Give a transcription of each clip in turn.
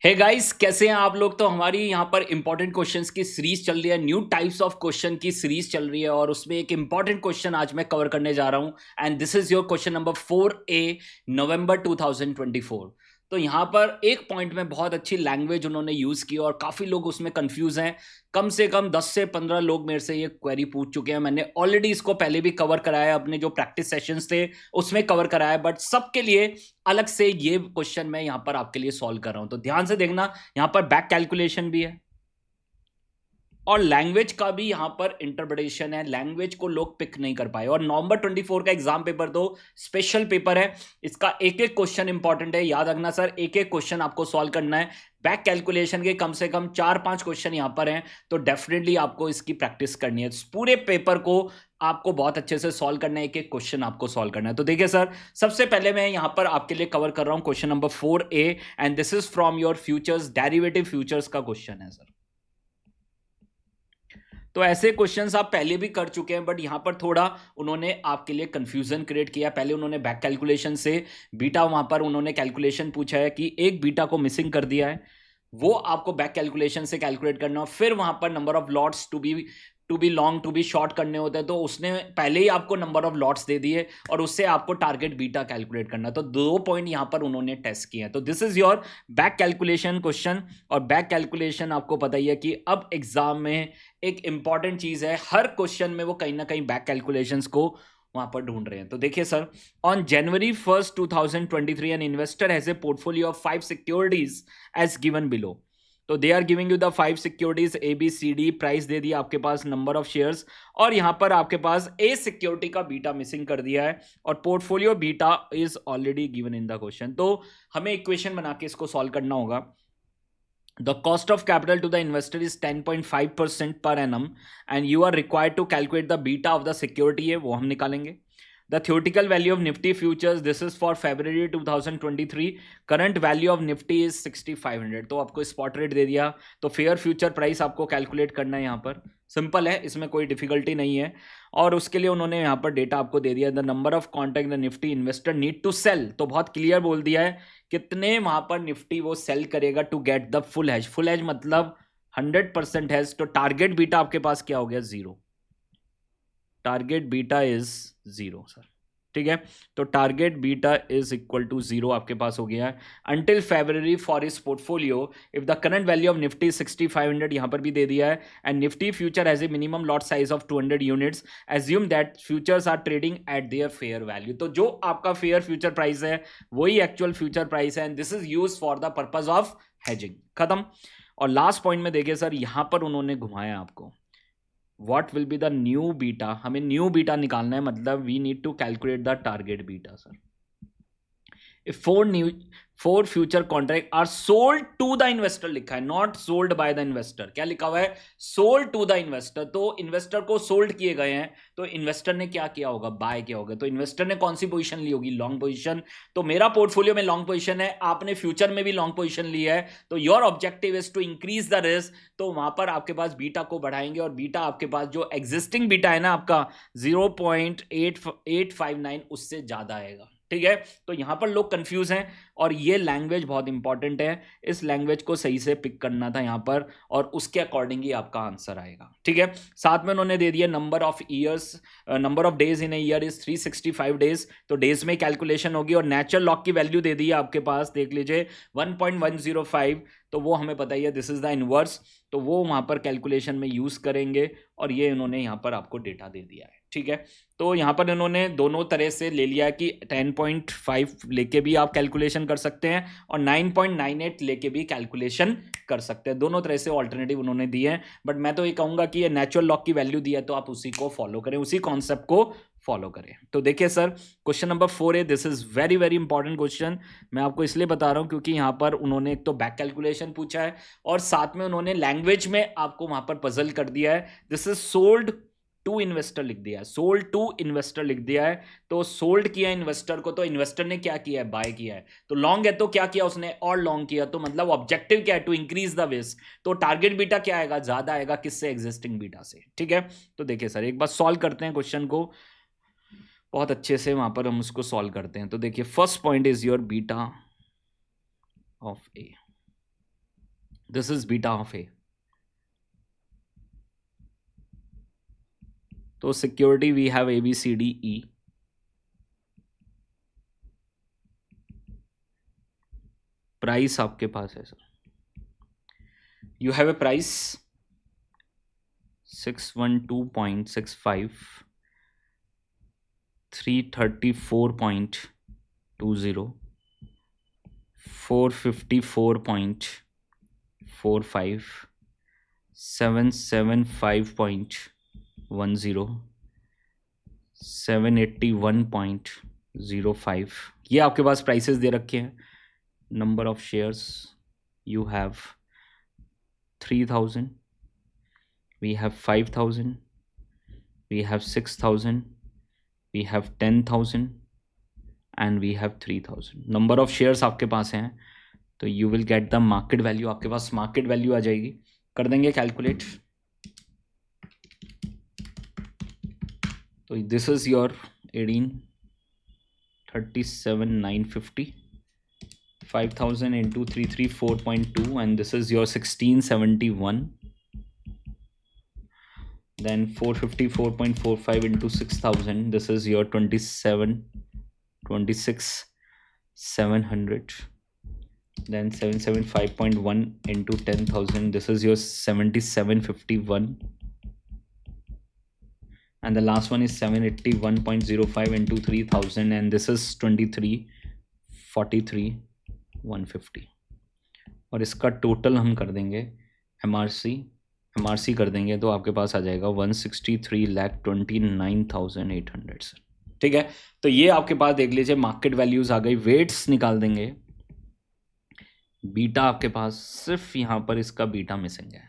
Hey guys, कैसे हैं आप लोग। तो हमारी यहाँ पर इंपॉर्टेंट क्वेश्चंस की सीरीज चल रही है, न्यू टाइप्स ऑफ क्वेश्चन की सीरीज चल रही है और उसमें एक इंपॉर्टेंट क्वेश्चन आज मैं कवर करने जा रहा हूँ। And this is your question number 4A, नवंबर 2024। तो यहाँ पर एक पॉइंट में बहुत अच्छी लैंग्वेज उन्होंने यूज की और काफी लोग उसमें कंफ्यूज हैं। कम से कम 10 से 15 लोग मेरे से ये क्वेरी पूछ चुके हैं। मैंने ऑलरेडी इसको पहले भी कवर कराया, अपने जो प्रैक्टिस सेशंस थे उसमें कवर कराया, बट सबके लिए अलग से ये क्वेश्चन मैं यहां पर आपके लिए सॉल्व कर रहा हूं। तो ध्यान से देखना, यहां पर बैक कैलकुलेशन भी है और लैंग्वेज का भी यहां पर इंटरप्रिटेशन है। लैंग्वेज को लोग पिक नहीं कर पाए और नवंबर 24 का एग्जाम पेपर तो स्पेशल पेपर है। इसका एक एक क्वेश्चन इंपॉर्टेंट है, याद रखना सर, एक एक क्वेश्चन आपको सॉल्व करना है। बैक कैलकुलेशन के कम से कम 4-5 क्वेश्चन यहां पर हैं, तो डेफिनेटली आपको इसकी प्रैक्टिस करनी है। पूरे पेपर को आपको बहुत अच्छे से सॉल्व करना है, एक एक क्वेश्चन आपको सॉल्व करना है। तो देखिए सर, सबसे पहले मैं यहां पर आपके लिए कवर कर रहा हूं question number 4A and this is from your futures, derivative futures का क्वेश्चन है सर। तो ऐसे क्वेश्चंस आप पहले भी कर चुके हैं, बट यहां पर थोड़ा उन्होंने आपके लिए कंफ्यूजन क्रिएट किया। पहले उन्होंने बैक कैलकुलेशन से बीटा, वहां पर उन्होंने कैलकुलेशन पूछा है कि एक बीटा को मिसिंग कर दिया है, वो आपको बैक कैलकुलेशन से कैलकुलेट करना हो। फिर वहां पर number of lots to be long to be short करने होते हैं, तो उसने पहले ही आपको नंबर ऑफ लॉट्स दे दिए और उससे आपको टारगेट बीटा कैलकुलेट करना। तो दो पॉइंट यहां पर उन्होंने टेस्ट किए हैं। तो this is your back calculation question. और बैक कैलकुलेशन आपको पता ही है कि अब एग्जाम में एक इंपॉर्टेंट चीज है, हर क्वेश्चन में वो कहीं ना कहीं बैक कैलकुलेशंस को वहां पर ढूंढ रहे हैं। तो देखिए sir, on January 1st 2023 an investor has a portfolio of 5 securities as given below. तो they are giving you the 5 securities ABCD, price दे दिया आपके पास, नंबर ऑफ शेयर्स, और यहां पर आपके पास ए सिक्योरिटी का बीटा मिसिंग कर दिया है और portfolio beta is already given in the question. तो हमें इक्वेशन बना के इसको सॉल्व करना होगा। The cost of capital to the investor is 10.5% per annum and you are required to calculate the beta of the security है, वो हम निकालेंगे। The theoretical value of Nifty futures, this is for February 2023. Current value of Nifty is 6500। तो आपको spot rate दे दिया, तो fair future price आपको calculate करना है। यहाँ पर सिंपल है, इसमें कोई डिफिकल्टी नहीं है। और उसके लिए उन्होंने यहाँ पर डेटा आपको दे दिया, the number of contract the Nifty investor need to sell. तो बहुत क्लियर बोल दिया है कितने वहां पर निफ्टी वो सेल करेगा to get the full hedge. Full hedge मतलब 100% हैज। तो टारगेट बीटा आपके पास क्या हो गया? 0। टारगेट बीटा इज 0 सर, ठीक है। तो target beta is equal to 0 आपके पास हो गया है। अंटिल फेब्रवरी फॉर इस portfolio if the current value of Nifty 6500, यहां पर भी दे दिया है, and Nifty future has a minimum lot size of 200 units, assume that futures are trading at their fair value. तो जो आपका फेयर फ्यूचर प्राइस है वही एक्चुअल फ्यूचर प्राइस है, and this is use for the purpose of hedging. खत्म। और last point में देखिए सर, यहां पर उन्होंने घुमाया आपको, what will be the new beta, हमें न्यू बीटा निकालना है, मतलब we need to calculate the target beta sir. If four future contract are sold to the investor, लिखा है, not sold by the investor. क्या लिखा हुआ है? Sold to the investor. तो इन्वेस्टर को सोल्ड किए गए हैं, तो इन्वेस्टर ने क्या किया होगा? बाय किया होगा। तो इन्वेस्टर ने कौन सी पोजीशन ली होगी? Long position. तो मेरा पोर्टफोलियो में लॉन्ग पोजीशन है, आपने फ्यूचर में भी लॉन्ग पोजीशन ली है, तो your objective is to increase the risk. तो वहां पर आपके पास बीटा को बढ़ाएंगे और बीटा आपके पास जो एग्जिस्टिंग बीटा है ना आपका 0.859, उससे ज्यादा आएगा, ठीक है। तो यहां पर लोग कंफ्यूज हैं और ये लैंग्वेज बहुत इंपॉर्टेंट है, इस लैंग्वेज को सही से पिक करना था यहां पर, और उसके अकॉर्डिंग ही आपका आंसर आएगा, ठीक है। साथ में उन्होंने दे दिया number of years, number of days in a year is 365 days. तो डेज में कैलकुलेशन होगी, और नेचुरल लॉग की वैल्यू दे दी है आपके पास, देख लीजिए 1.105। तो वो हमें पता ही है, दिस इज द इनवर्स। तो वो वहां पर कैलकुलेशन में यूज करेंगे और ये इन्होंने यहां पर आपको डेटा दे दिया है, ठीक है। तो यहां पर इन्होंने दोनों तरह से ले लिया कि 10.5 लेके भी आप कैलकुलेशन कर सकते हैं और 9.98 लेके भी कैलकुलेशन कर सकते हैं। दोनों तरह से ऑल्टरनेटिव उन्होंने दिए हैं, बट मैं तो ये कहूंगा कि ये नेचुरल लॉग की वैल्यू दी है तो आप उसी को फॉलो करें, उसी कॉन्सेप्ट को फॉलो करें। तो देखिए सर, क्वेश्चन नंबर 4 है, this is very very important question. मैं आपको इसलिए बता रहा हूं क्योंकि यहां पर उन्होंने एक तो बैक कैलकुलेशन पूछा है और साथ में उन्होंने लैंग्वेज में आपको वहां पर पजल कर दिया है। This is sold to investor लिख दिया है, सोल्ड टू इन्वेस्टर लिख दिया है। तो सोल्ड किया इन्वेस्टर को, तो इन्वेस्टर ने क्या किया है? बाय किया है। तो लॉन्ग है तो क्या किया उसने? और लॉन्ग किया। तो मतलब ऑब्जेक्टिव क्या है? To increase the risk. तो टारगेट बीटा क्या आएगा? ज्यादा आएगा, किससे? एग्जिस्टिंग बीटा से, ठीक है। तो देखिए सर, एक बार सॉल्व करते हैं क्वेश्चन को बहुत अच्छे से, वहां पर हम उसको सॉल्व करते हैं। तो देखिए, first point is your beta of A. This is beta of A. तो security we have A B C D E. Price आपके पास है sir, you have a price 612.65, 334.20, 454.45, 775.10, 781.05। ये आपके पास प्राइसेस दे रखे हैं। Number of shares you have 3000, we have 5000, we have 6000, we have 10,000 and we have 3000। Number of shares आपके पास हैं, तो you will get the market value. आपके पास मार्केट वैल्यू आ जाएगी, कर देंगे कैलकुलेट। तो this is your 18,37,950, 5000 into 334.2 and this is your 1671, then 454.45 into 6000, this is your 26,700, then 775.1 into 10,000, this is your 7751, and the last one is 781.05 into 3000 and this is 23,43,150। और इसका total हम कर देंगे MRC कर देंगे, तो आपके पास आ जाएगा 163,29,800 सर। ठीक है, तो ये आपके पास देख लीजिए मार्केट वैल्यूज आ गई। वेट्स निकाल देंगे। बीटा आपके पास सिर्फ यहाँ पर इसका बीटा मिसिंग है,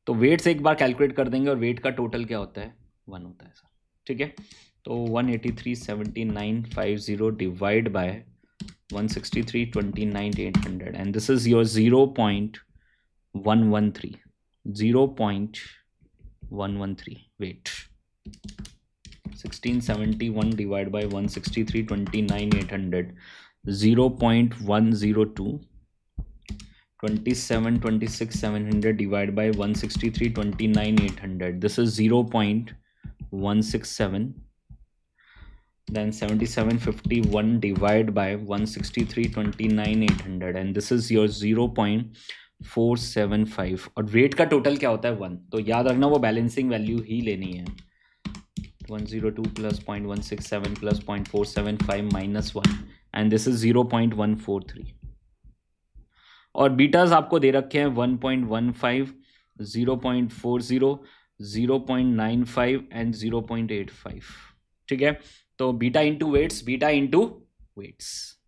तो वेट्स एक बार कैलकुलेट कर देंगे और वेट का टोटल क्या होता है, 1 होता है सर। ठीक है, तो 183,7950 divide by 163,29,800 and this is your 0.113, 0.113 weight. 1671 divided by 163,29,800, 0.102, 27,26,700 divided by 163,29,800, this is 0.167, then 7751 divided by 163,29,800 and this is your 0.475। और वेट का टोटल क्या होता है, 1, तो याद रखना वो बैलेंसिंग वैल्यू ही लेनी है। 102 plus 0.167 plus 0.475 minus 1 and this is 0.143। और बीटाज आपको दे रखे हैं 1.15, 0.40, 0.95 एंड 0.85। ठीक है, तो beta into weights, beta into weights.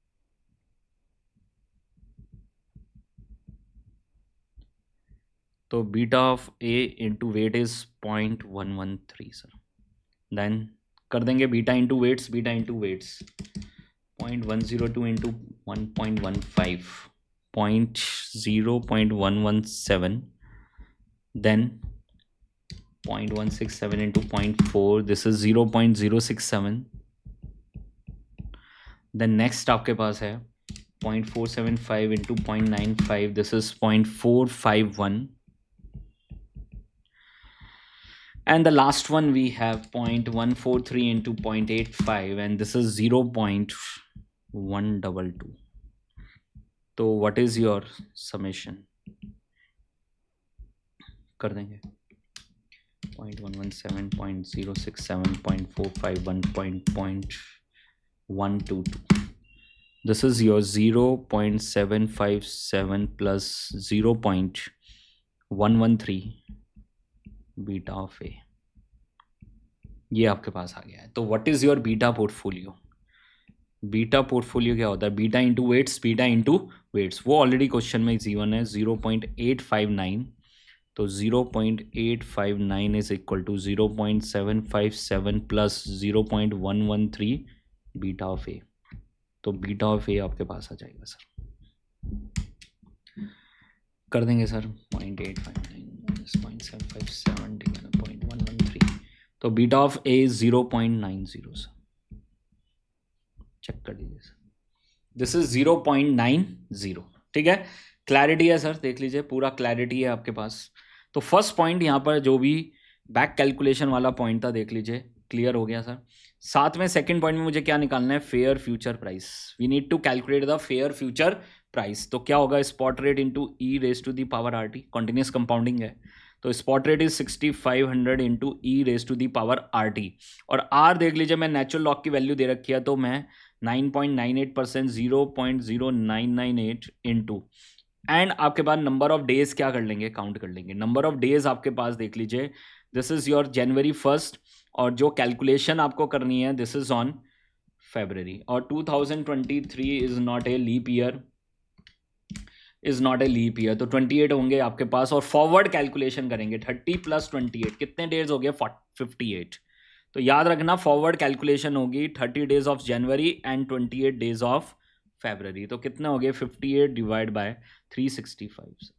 तो beta of A into weight is 0.113 sir. Then कर देंगे beta into weights, beta into weights 0.102 into 1.15, 0.117, then 0.167 into 0.4, this is 0.067, then next आपके पास है 0.475 into 0.95, this is 0.451, and the last one we have 0.143 into 0.85 and this is 0.122। तो what is your summation? कर देंगे 0.117, 0.067, 0.451, 0.122। This is your 0.757 plus 0.113 beta of A, ये आपके पास आ गया है। तो what is your beta portfolio? Beta portfolio क्या होता है? Beta into weights, beta into weights, वो ऑलरेडी क्वेश्चन में गिवन है 0.859। तो 0.859 is equal to 0.757 plus 0.113 beta of A. तो बीटा ऑफ ए आपके पास आ जाएगा सर, कर देंगे सर 0.859 0.757 डिवाइडेड बाय 0.113। तो beta of A is 0.90 sir, check कर लीजिए सर, दिस इज 0.90। ठीक है, क्लैरिटी है सर, देख लीजिए पूरा क्लैरिटी है आपके पास। तो फर्स्ट पॉइंट यहाँ पर जो भी बैक कैलकुलेशन वाला पॉइंट था, देख लीजिए क्लियर हो गया सर। साथ में सेकंड पॉइंट में मुझे क्या निकालना है, fair future price. We need to calculate the fair future price. तो क्या होगा, spot rate into e raise to the power r t, continuous compounding है। तो spot rate is 6500 into e raise to the power r t. और r देख लीजिए, मैं natural log की वैल्यू दे रखी है, तो मैं 9.98%, 0.0998 इंटू, एंड आपके पास नंबर ऑफ डेज क्या कर लेंगे, काउंट कर लेंगे। नंबर ऑफ डेज आपके पास देख लीजिए, दिस इज योर जनवरी 1, और जो कैलकुलेशन आपको करनी है दिस इज ऑन फेब्रवरी। और 2023 is not a leap year, is not a leap year, तो 28 होंगे आपके पास। और फॉरवर्ड कैलकुलेशन करेंगे, 30 प्लस 28 कितने डेज हो गए, 58। तो याद रखना फॉरवर्ड कैलकुलेशन होगी 30 days of January and 28 days of February. तो कितने हो गए, 58 डिवाइड बाय 365।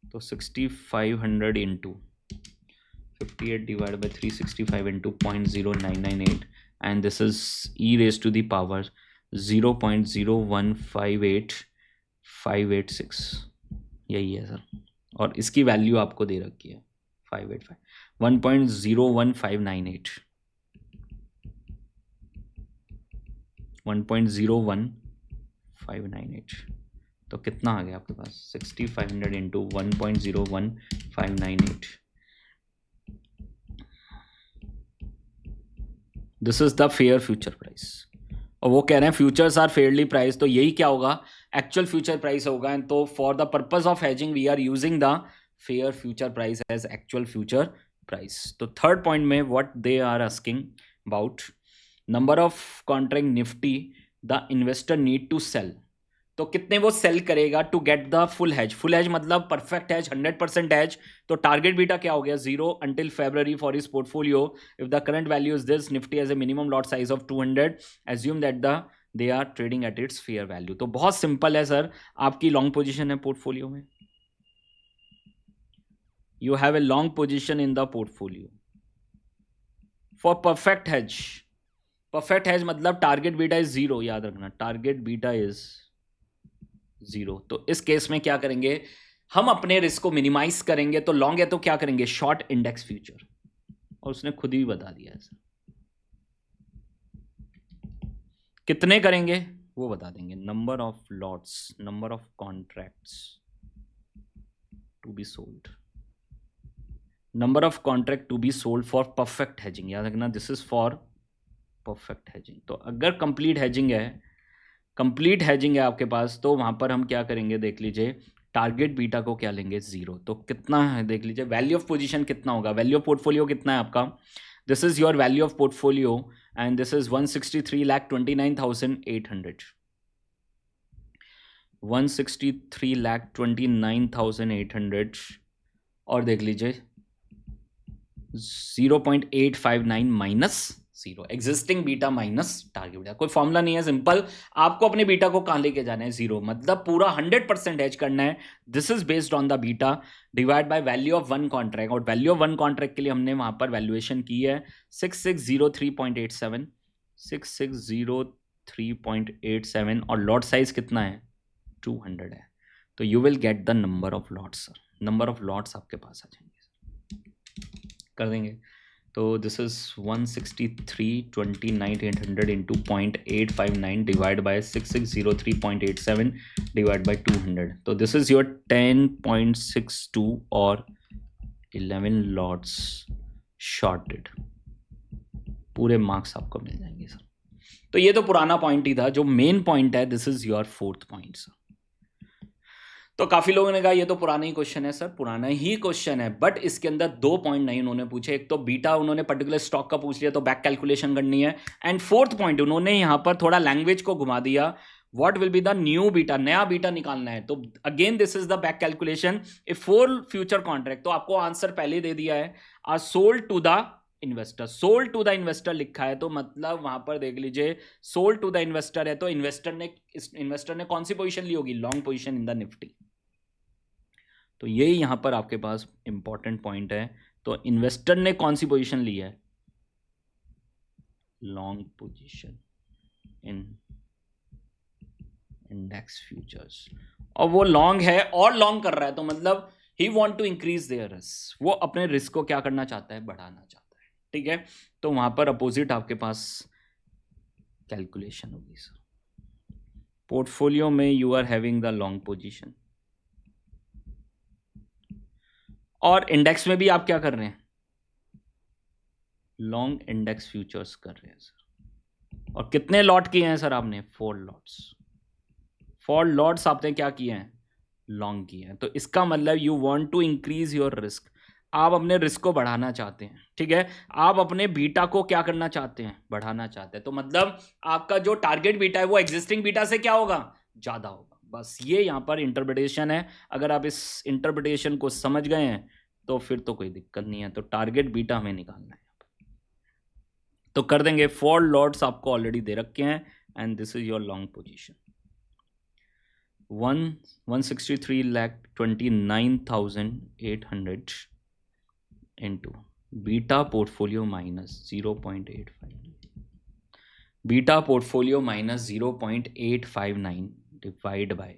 तो 6500 into 58 divided by 365 into 0.0998, and this is e raised to the power 0.0158586, यही है सर। और इसकी वैल्यू आपको दे रखी है 585 1.01598 1.01598। तो कितना आ गया आपके पास, 6500 into 1.01598। This is the fair future price. और वो कह रहे हैं फ्यूचर्स आर फेयरली प्राइस, तो यही क्या होगा, एक्चुअल फ्यूचर प्राइस होगा। तो for the purpose of hedging we are using the fair future price as actual future price. तो थर्ड पॉइंट में what they are asking about, number of contract Nifty the investor need to sell. तो कितने वो sell करेगा to get the full hedge. Full hedge मतलब perfect hedge, 100% hedge. तो target beta क्या हो गया, 0 until February for his portfolio. If the current value is this, Nifty has a minimum lot size of 200, assume that they are trading at its fair value. तो बहुत simple है sir, आपकी long position है portfolio में, you have a long position in the portfolio for perfect hedge. Perfect hedge मतलब target beta is 0, याद रखना target beta is 0। तो इस केस में क्या करेंगे, हम अपने रिस्क को मिनिमाइज करेंगे। तो लॉन्ग है तो क्या करेंगे, शॉर्ट इंडेक्स फ्यूचर। और उसने खुद ही बता दिया है सर, कितने करेंगे वो बता देंगे। Number of lots, number of contracts to be sold, number of contract to be sold for perfect hedging. याद रखना this is for perfect hedging. तो अगर कंप्लीट हेजिंग है, कंप्लीट हैजिंग है आपके पास, तो वहां पर हम क्या करेंगे, देख लीजिए टारगेट बीटा को क्या लेंगे, 0। तो कितना है देख लीजिए, वैल्यू ऑफ पोजीशन कितना होगा, वैल्यू ऑफ पोर्टफोलियो कितना है आपका, this is your value of portfolio and this is 163,29,800, 163,29,800। और देख लीजिए 0.859 minus 0, existing beta minus target beta. कोई फॉर्मूला नहीं है, सिंपल आपको अपने बीटा को कहां लेके जाना है, 0। मतलब पूरा 100% हेज करना है। This is based on the beta divide by value of one contract. और वैल्यू ऑफ वन कॉन्ट्रैक्ट के लिए हमने वहां पर वैल्यूएशन की है 6603.87, 6603.87, और लॉट साइज कितना है, 200 है। तो you will get the number of lots sir, number of lots आपके पास आ जाएंगे, कर देंगे। तो this is 163,29,800 into 0.859 divide bye 6603.87 divide by 200। तो दिस इज योर 10.62 और 11 लॉट्स शॉर्टेड, पूरे मार्क्स आपको मिल जाएंगे सर। तो ये तो पुराना पॉइंट ही था, जो मेन पॉइंट है this is your fourth point sir. तो काफी लोगों ने कहा ये तो पुराना ही क्वेश्चन है सर, पुराना ही क्वेश्चन है, बट इसके अंदर 2 पॉइंट नहीं उन्होंने पूछे। एक तो बीटा उन्होंने पर्टिकुलर स्टॉक का पूछ लिया, तो बैक कैलकुलेशन करनी है। एंड फोर्थ पॉइंट उन्होंने यहां पर थोड़ा लैंग्वेज को घुमा दिया, what will be the new beta, नया बीटा निकालना है। तो again this is the back calculation if for future contract. तो आपको आंसर पहले दे दिया है, are sold to the investor, sold to the investor लिखा है, तो मतलब वहां पर देख लीजिए सोल्ड टू द इन्वेस्टर है, तो इन्वेस्टर ने कौन सी पोजीशन ली होगी, long position in the Nifty. तो यही यहां पर आपके पास इंपॉर्टेंट पॉइंट है। तो इन्वेस्टर ने कौन सी पोजीशन ली है, long position in index futures, और वो लॉन्ग है और लॉन्ग कर रहा है, तो मतलब he want to increase their risk, वो अपने रिस्क को क्या करना चाहता है, बढ़ाना चाहता है, ठीक है। तो वहां पर अपोजिट आपके पास कैलकुलेशन होगी सर। पोर्टफोलियो में you are having the long position, और इंडेक्स में भी आप क्या कर रहे हैं, लॉन्ग इंडेक्स फ्यूचर्स कर रहे हैं सर। और कितने लॉट किए हैं सर आपने, 4 लॉट्स, 4 लॉट्स आपने क्या किए हैं, लॉन्ग किए हैं। तो इसका मतलब you want to increase your risk, आप अपने रिस्क को बढ़ाना चाहते हैं, ठीक है। आप अपने बीटा को क्या करना चाहते हैं, बढ़ाना चाहते हैं। तो मतलब आपका जो टारगेट बीटा है वो एग्जिस्टिंग बीटा से क्या होगा, ज्यादा होगा। बस ये यहां पर इंटरप्रिटेशन है। अगर आप इस इंटरप्रिटेशन को समझ गए हैं तो फिर तो कोई दिक्कत नहीं है। तो टारगेट बीटा हमें निकालना है, तो कर देंगे। 4 लॉट्स आपको ऑलरेडी दे रखे हैं and this is your long position. 163,29,800 into beta portfolio minus 0.859, beta portfolio minus 0.859 divide by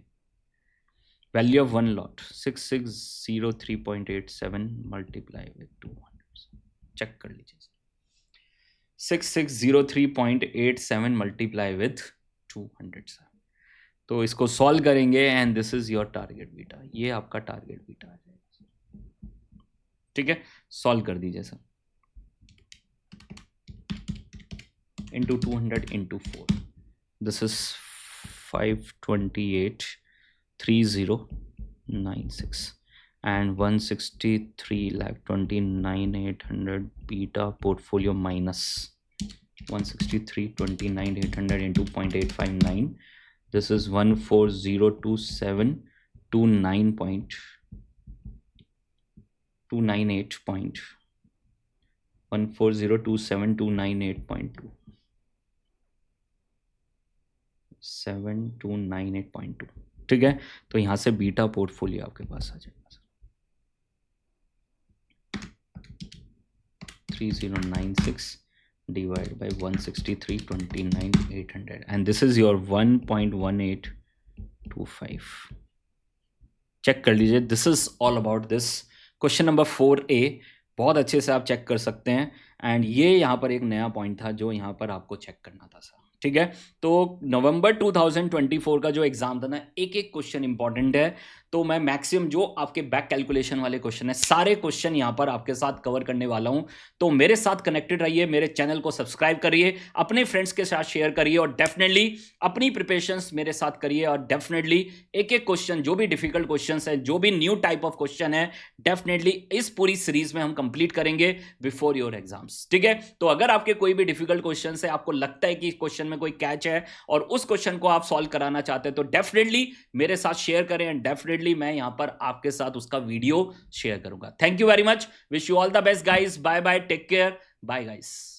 value of 1 lot 6603.87 multiply with 200। Check कर लीजिए, 6603.87 मल्टीप्लाई विथ 200। तो इसको सॉल्व करेंगे and this is your target beta, ये आपका टारगेट बीटा आ जाएगा, ठीक है। सॉल्व कर दीजिए sir, into 200 into 4, this is 528,3096 and 163,29,800 beta portfolio minus 163,29,800 into 0.859. This is 1402728.298.2 7298.2, ठीक है। तो यहां से बीटा पोर्टफोलियो आपके पास आ जाएगा 3096 divided by 163,29,800 and this is your 1.1825। Check कर लीजिए, this is all about this question number 4A। बहुत अच्छे से आप चेक कर सकते हैं एंड ये यहाँ पर एक नया पॉइंट था जो यहाँ पर आपको चेक करना था सर, ठीक है। तो नवंबर 2024 का जो एग्जाम था ना, एक एक क्वेश्चन इंपॉर्टेंट है। तो मैं मैक्सिमम जो आपके बैक कैलकुलेशन वाले क्वेश्चन है, सारे क्वेश्चन यहां पर आपके साथ कवर करने वाला हूं। तो मेरे साथ कनेक्टेड रहिए, मेरे चैनल को सब्सक्राइब करिए, अपने फ्रेंड्स के साथ शेयर करिए और डेफिनेटली अपनी प्रिपरेशंस मेरे साथ करिए। और डेफिनेटली एक एक क्वेश्चन, जो भी डिफिकल्ट क्वेश्चन है, जो भी न्यू टाइप ऑफ क्वेश्चन है, डेफिनेटली इस पूरी सीरीज में हम कंप्लीट करेंगे बिफोर योर एग्जाम्स, ठीक है। तो अगर आपके कोई भी डिफिकल्ट क्वेश्चन है, आपको लगता है कि इस क्वेश्चन में कोई कैच है और उस क्वेश्चन को आप सॉल्व कराना चाहते हैं, तो डेफिनेटली मेरे साथ शेयर करें एंड डेफिनेटली मैं यहां पर आपके साथ उसका वीडियो शेयर करूंगा। Thank you very much, wish you all the best guys, bye bye, take care, bye guys.